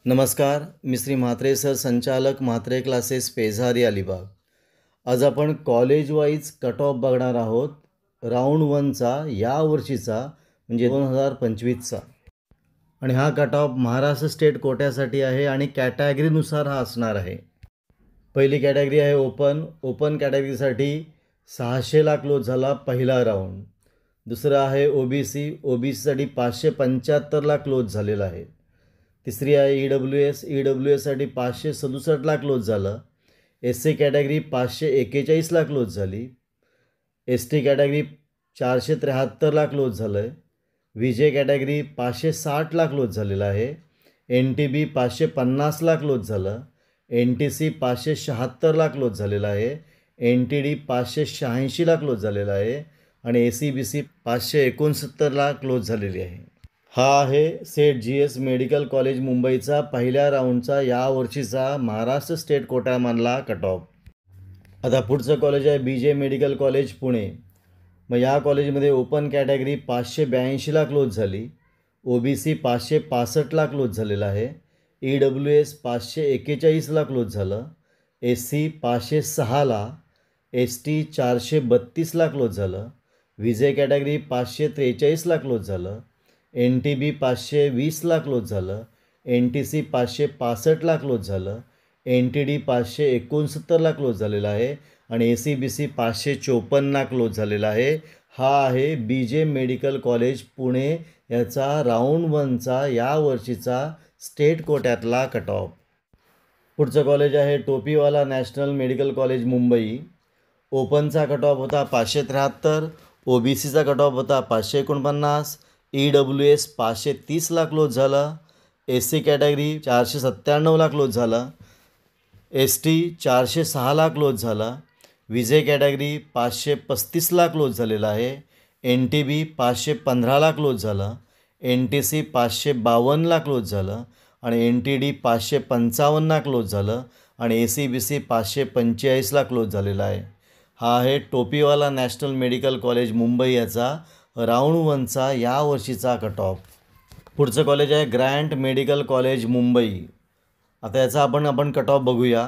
नमस्कार, मी श्री म्हात्रे सर, संचालक म्हात्रे क्लासेस पेझारी अलिबाग. आज आपण कॉलेज वाईज कट ऑफ बघणार आहोत. राऊंड 1चा या वर्षीचा म्हणजे 2025चा. आणि हा कट ऑफ महाराष्ट्र स्टेट कोट्यासाठी आहे आणि कॅटेगरीनुसार हा असणार आहे. पहिली कॅटेगरी आहे ओपन कॅटेगरीसाठी 600ला क्लोज झाला पहिला राऊंड. दुसरं आहे ओबीसीसाठी 575ला क्लोज झालेला आहे. तिसरी आहे ईडब्ल्यू एससाठी 567ला क्लोज झालं. SC कॅटेगरी 541ला क्लोज झाली. ST कॅटेगरी 473ला क्लोज झालं आहे. VJ कॅटेगरी 560ला क्लोज झालेला आहे. NTB 550ला क्लोज झालं. NTC 576ला क्लोज झालेला आहे. NTD 586ला क्लोज झालेला आहे आणि ACBC 569ला क्लोज झालेली आहे. हा आहे सेट GS मेडिकल कॉलेज मुंबईचा पहिल्या राऊंडचा यावर्षीचा महाराष्ट्र स्टेट कोट्यामधला कट ऑफ. आता पुढचं कॉलेज आहे BJ मेडिकल कॉलेज पुणे. मग या कॉलेजमध्ये ओपन कॅटेगरी 582ला क्लोज झाली. OBC 565ला क्लोज झालेला आहे. EWS 541ला क्लोज झालं. SC 506ला. ST 432ला क्लोज झालं. VJ कॅटेगरी 543ला क्लोज झालं. NTB 520ला क्लोज झालं. NTC 565ला क्लोज झालं. NTD 569ला क्लोज झालेला आहे आणि ACBC 554ला क्लोज झालेला आहे. हा आहे BJ मेडिकल कॉलेज पुणे याचा राऊंड 1चा यावर्षीचा स्टेट कोट्यातला कट ऑफ. पुढचं कॉलेज आहे Topiwala national medical college Mumbai. ओपनचा कट ऑफ होता 573. OBCचा कट ऑफ होता 549. EWS 530ला क्लोज झालं. SC कॅटेगरी 497ला क्लोज झालं. ST 406ला क्लोज झाला. VJ कॅटेगरी 535ला क्लोज झालेला आहे. NTB 515ला क्लोज झालं. NTC 552ला क्लोज झालं आणि NTD 555ला क्लोज झालं आणि ACBC 585ला क्लोज झालेला आहे. हा आहे Topiwala national medical college Mumbai याचा राऊंड 1चा यावर्षीचा कट ऑफ. पुढचं कॉलेज आहे ग्रँट मेडिकल कॉलेज मुंबई. आता याचा आपण कट ऑफ बघूया.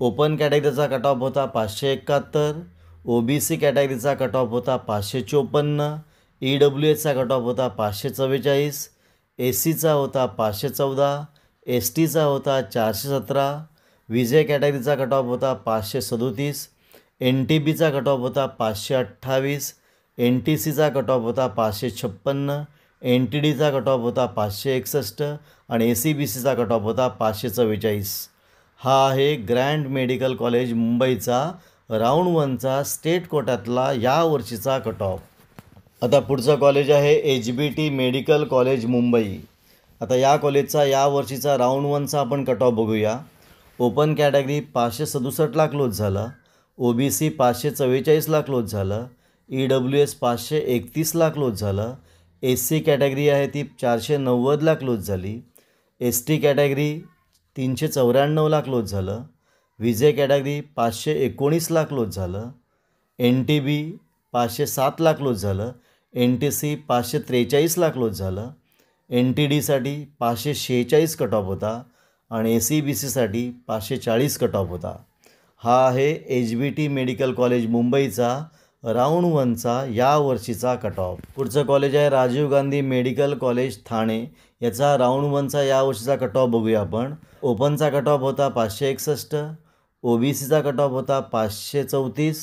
ओपन कॅटेगरीचा कट ऑफ होता 571. OBC कॅटेगरीचा कट ऑफ होता 554. EWSचा कट ऑफ होता 544. SCचा होता 514. STचा होता 417. VJ कॅटेगरीचा कट ऑफ होता 537. NTBचा कट ऑफ होता 528. NTCचा कट ऑफ होता 556. NTDचा कट ऑफ होता 561 आणि ACBCचा कट ऑफ होता 544. हा आहे ग्रँड मेडिकल कॉलेज मुंबईचा राऊंड 1चा स्टेट कोट्यातला यावर्षीचा कट ऑफ. आता पुढचं कॉलेज आहे HBT मेडिकल कॉलेज मुंबई. आता या कॉलेजचा यावर्षीचा राऊंड 1चा आपण कट ऑफ बघूया. ओपन कॅटेगरी 567ला क्लोज झाला. OBC 544ला क्लोज झालं. EWS 531ला क्लोज झालं. SC कॅटेगरी आहे ती 490ला क्लोज झाली. ST कॅटेगरी 394ला क्लोज झालं. VJ कॅटेगरी 519ला क्लोज झालं. NTB 507ला क्लोज झालं. NTC 543ला क्लोज झालं. NTDसाठी 546 कट ऑफ होता आणि ACBCसाठी 540 कट ऑफ होता. हा आहे HBT मेडिकल कॉलेज मुंबईचा राऊंड 1चा यावर्षीचा कट ऑफ. पुढचं कॉलेज आहे राजीव गांधी मेडिकल कॉलेज ठाणे. याचा राऊंड 1चा यावर्षीचा कट ऑफ बघूया आपण. ओपनचा कट ऑफ होता 561. OBCचा कट ऑफ होता 534.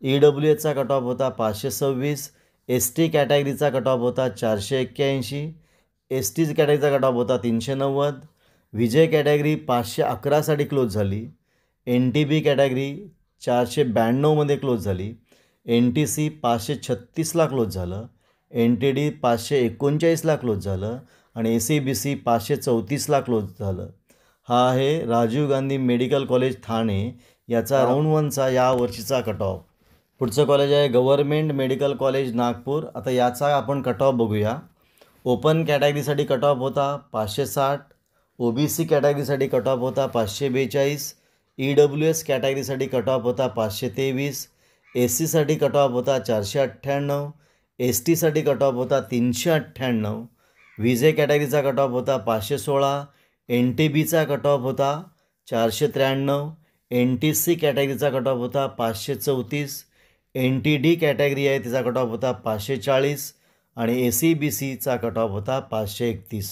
EWSचा कट ऑफ होता 526. ST कॅटेगरीचा कट ऑफ होता 481. ST कॅटेगरीचा कट ऑफ होता 390. VJ कॅटेगरी 511साठी क्लोज झाली. NTB कॅटेगरी 492मध्ये क्लोज झाली. NTC 536ला क्लोज झालं. NTD 539ला क्लोज झालं आणि ACBC 534ला क्लोज झालं. हा आहे राजीव गांधी मेडिकल कॉलेज ठाणे याचा राऊंड 1चा यावर्षीचा कट ऑफ. पुढचं कॉलेज आहे गव्हर्मेंट मेडिकल कॉलेज नागपूर. आता याचा आपण कट ऑफ बघूया. ओपन कॅटेगरीसाठी कट ऑफ होता 560. OBC कॅटेगरीसाठी कट ऑफ होता 542. EWS कॅटेगरीसाठी कट ऑफ होता 523. SCसाठी कट ऑफ होता 498. STसाठी कट ऑफ होता 398. VJ कॅटेगरीचा कट ऑफ होता 516. NTBचा कट ऑफ होता 493, NTC कॅटेगरीचा कट ऑफ होता 534, NTD कॅटेगरी आहे तिचा कट ऑफ होता 540 आणि ACBCचा कट ऑफ होता 531.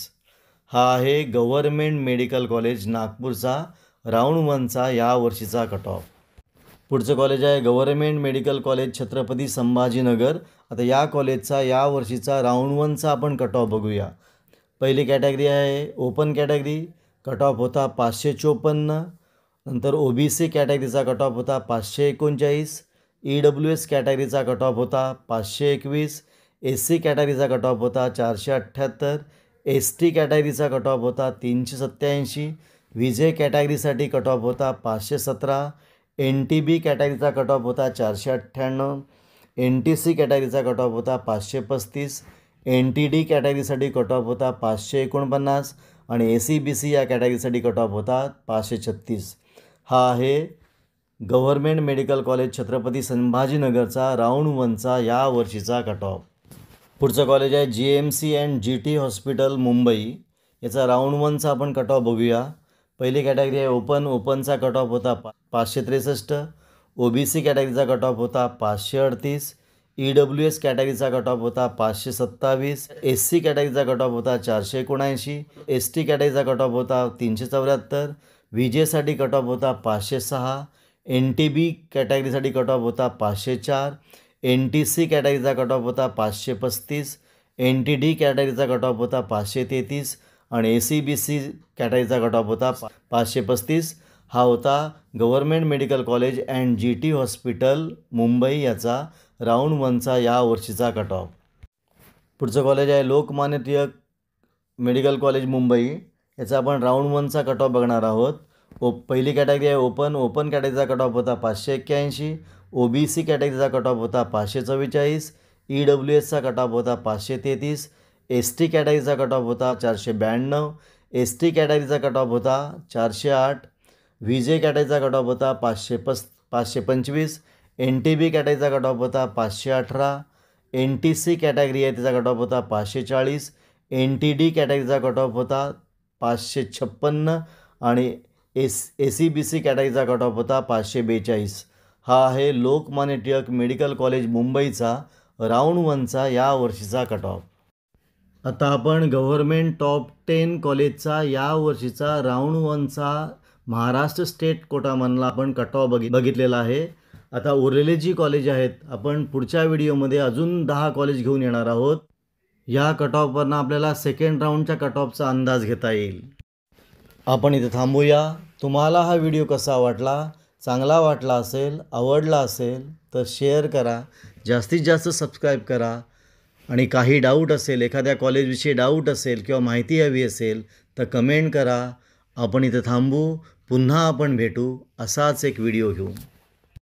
हा आहे गव्हर्मेंट मेडिकल कॉलेज नागपूरचा राऊंड 1चा या वर्षीचा कट ऑफ. पुढचं कॉलेज आहे government medical college Chhatrapati Sambhajinagar. आता या कॉलेजचा या वर्षीचा राऊंड 1चा आपण कट ऑफ बघूया. पहिली कॅटेगरी आहे ओपन कॅटेगरी, कट ऑफ होता 554. नंतर OBC कॅटेगरीचा कट ऑफ होता 539, EWS कॅटेगरीचा कट ऑफ होता 521, SC कॅटेगरीचा कट ऑफ होता 478, ST कॅटेगरीचा कट ऑफ होता 387, VJ कॅटेगरीसाठी कट ऑफ होता 517, NTB कॅटेगरीचा कट ऑफ होता 498, NTC कॅटेगरीचा कट ऑफ होता 535, NTD कॅटेगरीसाठी कट ऑफ होता 549 आणि ACBC या कॅटेगरीसाठी कट ऑफ होता 536. हा आहे गव्हर्मेंट मेडिकल कॉलेज छत्रपती संभाजीनगरचा राऊंड 1चा या वर्षीचा कट ऑफ. पुढचं कॉलेज आहे GMC and GT hospital Mumbai. याचा राऊंड 1चा आपण कट ऑफ बघूया. पहिली कॅटेगरी आहे ओपनचा कट ऑफ होता 563, OBC कॅटेगरीचा कट ऑफ होता 538, EWS कॅटेगरीचा कट ऑफ होता 527, SC कॅटेगरीचा कट ऑफ होता 479, ST कॅटेगरीचा कट ऑफ होता 374, VJसाठी कट ऑफ होता 506, NTB कॅटेगरीसाठी कट ऑफ होता 504, NTC कॅटेगरीचा कट ऑफ होता 535, NTD कॅटेगरीचा कट ऑफ होता 533 आणि ACBC कॅटेगरीचा कट ऑफ होता 535. हा होता government medical college and GT hospital Mumbai याचा राऊंड 1चा या वर्षीचा कट ऑफ. पुढचं कॉलेज आहे लोकमान्य टिळक मेडिकल कॉलेज मुंबई. याचा आपण राऊंड 1चा कट ऑफ बघणार आहोत. पहिली कॅटेगरी आहे ओपन कॅटेगरीचा कट ऑफ होता 581, OBC कॅटेगरीचा कट ऑफ होता 544, EWSचा कट ऑफ होता 533, ST कॅटेगरीचा कट ऑफ होता 492, ST कॅटेगरीचा कट ऑफ होता 408, VJ कॅटेगरीचा कट ऑफ होता 525, NTB कॅटेगरीचा कट ऑफ होता 518, NTC कॅटेगरी आहे तिचा कट ऑफ होता 540, NTD कॅटेगरीचा कट ऑफ होता 556 आणि ACBC कॅटेगरीचा कट ऑफ होता 542. हा आहे लोकमान्य टिळक मेडिकल कॉलेज मुंबईचा राऊंड 1चा या वर्षीचा कट ऑफ. आता आपण गव्हर्मेंट टॉप 10 कॉलेजचा या वर्षीचा राऊंड 1चा महाराष्ट्र स्टेट कोटामधला आपण कट ऑफ बघितलेला आहे. आता उरलेले जी कॉलेज आहेत आपण पुढच्या व्हिडिओमध्ये अजून 10 कॉलेज घेऊन येणार आहोत. या कट ऑफवरनं आपल्याला सेकंड राऊंडच्या कट ऑफचा अंदाज घेता येईल. आपण इथे थांबूया. तुम्हाला हा व्हिडिओ कसा वाटला, चांगला वाटला असेल, आवडला असेल तर शेअर करा, जास्तीत जास्त सबस्क्राईब करा आणि काही डाऊट असेल, एखाद्या कॉलेजविषयी डाऊट असेल किंवा माहिती हवी असेल तर कमेंट करा. आपण इथे थांबू. पुन्हा आपण भेटू असाच एक व्हिडिओ घेऊन.